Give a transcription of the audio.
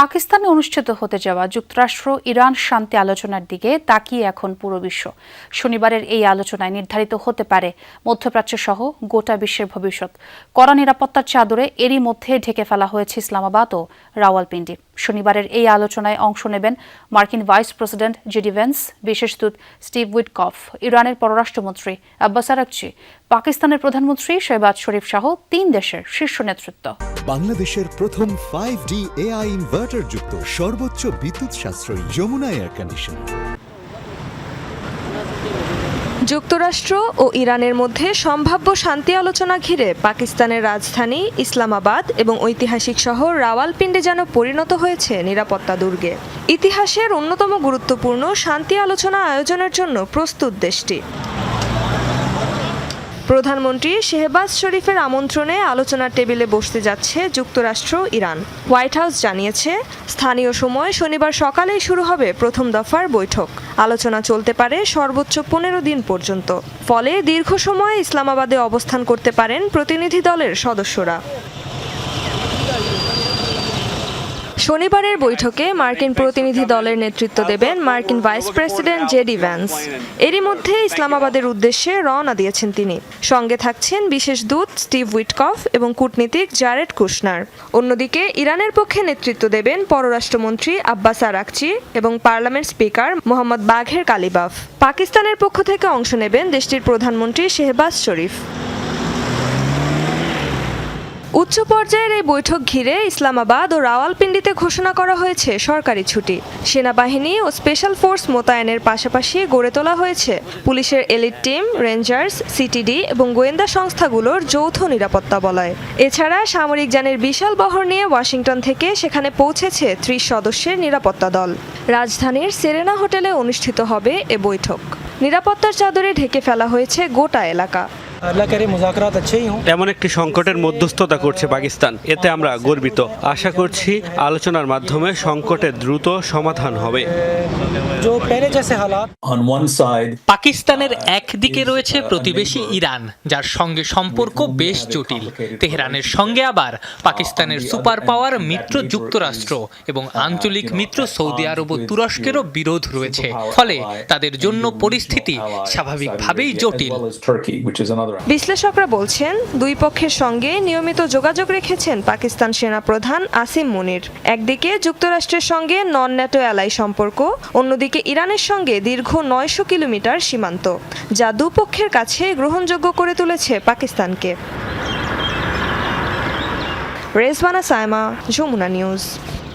পাকিস্তানে অনুষ্ঠিত হতে যাওয়া যুক্তরাষ্ট্র ইরান শান্তি আলোচনার দিকে তাকিয়ে এখন পুরো বিশ্ব। শনিবারের এই আলোচনায় নির্ধারিত হতে পারে মধ্যপ্রাচ্য সহ গোটা বিশ্বের ভবিষ্যৎ। কড়া নিরাপত্তার চাদরে এরই মধ্যে ঢেকে ফেলা হয়েছে ইসলামাবাদ ও রাওয়ালপিন্ডি। শনিবারের এই আলোচনায় অংশ নেবেন মার্কিন ভাইস প্রেসিডেন্ট জেডি ভ্যান্স, বিশেষ দূত স্টিভ উইটকফ, ইরানের পররাষ্ট্রমন্ত্রী আব্বাস আরাকচি, পাকিস্তানের প্রধানমন্ত্রী শেহবাজ শরীফ সহ ৩ দেশের শীর্ষ নেতৃত্ব। বাংলাদেশের প্রথম 5D AI ইনভার্টার যুক্ত সর্বোচ্চ বিদ্যুৎ সাশ্রয়ী যমুনা এয়ার কন্ডিশনার। যুক্তরাষ্ট্র ও ইরানের মধ্যে সম্ভাব্য শান্তি আলোচনা ঘিরে পাকিস্তানের রাজধানী ইসলামাবাদ এবং ঐতিহাসিক শহর রাওয়ালপিন্ডি যেন পরিণত হয়েছে নিরাপত্তা দুর্গে। ইতিহাসের অন্যতম গুরুত্বপূর্ণ শান্তি আলোচনা আয়োজনের জন্য প্রস্তুত দেশটি। প্রধানমন্ত্রী শেহবাজ শরীফের আমন্ত্রণে আলোচনার টেবিলে বসতে যাচ্ছে যুক্তরাষ্ট্র ইরান। হোয়াইট হাউস জানিয়েছে, স্থানীয় সময় শনিবার সকালেই শুরু হবে প্রথম দফার বৈঠক। আলোচনা চলতে পারে সর্বোচ্চ 15 দিন পর্যন্ত। ফলে দীর্ঘ সময় ইসলামাবাদে অবস্থান করতে পারেন প্রতিনিধি দলের সদস্যরা। শনিবারের বৈঠকে মার্কিন প্রতিনিধি দলের নেতৃত্ব দেবেন মার্কিন ভাইস প্রেসিডেন্ট জেডি ভ্যান্স। এরই মধ্যে ইসলামাবাদের উদ্দেশ্যে রওনা দিয়েছেন তিনি। সঙ্গে থাকছেন বিশেষ দূত স্টিভ উইটকফ এবং কূটনীতিক জারেড কুশনার। অন্যদিকে ইরানের পক্ষে নেতৃত্ব দেবেন পররাষ্ট্রমন্ত্রী আব্বাস আরাকচি এবং পার্লামেন্ট স্পিকার মোহাম্মদ বাঘের কালিবাফ। পাকিস্তানের পক্ষ থেকে অংশ নেবেন দেশটির প্রধানমন্ত্রী শেহবাজ শরীফ। উচ্চ পর্যায়ের এই বৈঠক ঘিরে ইসলামাবাদ ও রাওয়ালপিন্ডিতে ঘোষণা করা হয়েছে সরকারি ছুটি। সেনাবাহিনী ও স্পেশাল ফোর্স মোতায়েনের পাশাপাশি গড়ে তোলা হয়েছে পুলিশের এলিট টিম, রেঞ্জার্স, সিটিডি এবং গোয়েন্দা সংস্থাগুলোর যৌথ নিরাপত্তা বলয়। এছাড়া সামরিক যানের বিশাল বহর নিয়ে ওয়াশিংটন থেকে সেখানে পৌঁছেছে 30 সদস্যের নিরাপত্তা দল। রাজধানীর সেরেনা হোটেলে অনুষ্ঠিত হবে এ বৈঠক। নিরাপত্তার চাদরে ঢেকে ফেলা হয়েছে গোটা এলাকা। এমন একটি সংকটের মধ্যস্থতা করছে পাকিস্তান, এতে আমরা গর্বিত। আশা করছি আলোচনার মাধ্যমে সংকটের দ্রুত সমাধান হবে। পাকিস্তানের একদিকে রয়েছে প্রতিবেশী ইরান, যার সঙ্গে সম্পর্ক বেশ জটিল। তেহরানের সঙ্গে আবার পাকিস্তানের সুপার পাওয়ার মিত্র যুক্তরাষ্ট্র এবং আঞ্চলিক মিত্র সৌদি আরব ও তুরস্কেরও বিরোধ রয়েছে। ফলে তাদের জন্য পরিস্থিতি স্বাভাবিকভাবেই জটিল। বিশ্লেষকরা বলছেন, দুই পক্ষের সঙ্গে নিয়মিত যোগাযোগ রেখেছেন পাকিস্তান সেনাপ্রধান আসিম মুনির। একদিকে যুক্তরাষ্ট্রের সঙ্গে নন ন্যাটো অ্যালাই সম্পর্ক, অন্যদিকে ইরানের সঙ্গে দীর্ঘ 900 কিলোমিটার সীমান্ত, যা দুপক্ষের কাছে গ্রহণযোগ্য করে তুলেছে পাকিস্তানকে। রেজওয়ানা সাইমা, যমুনা নিউজ।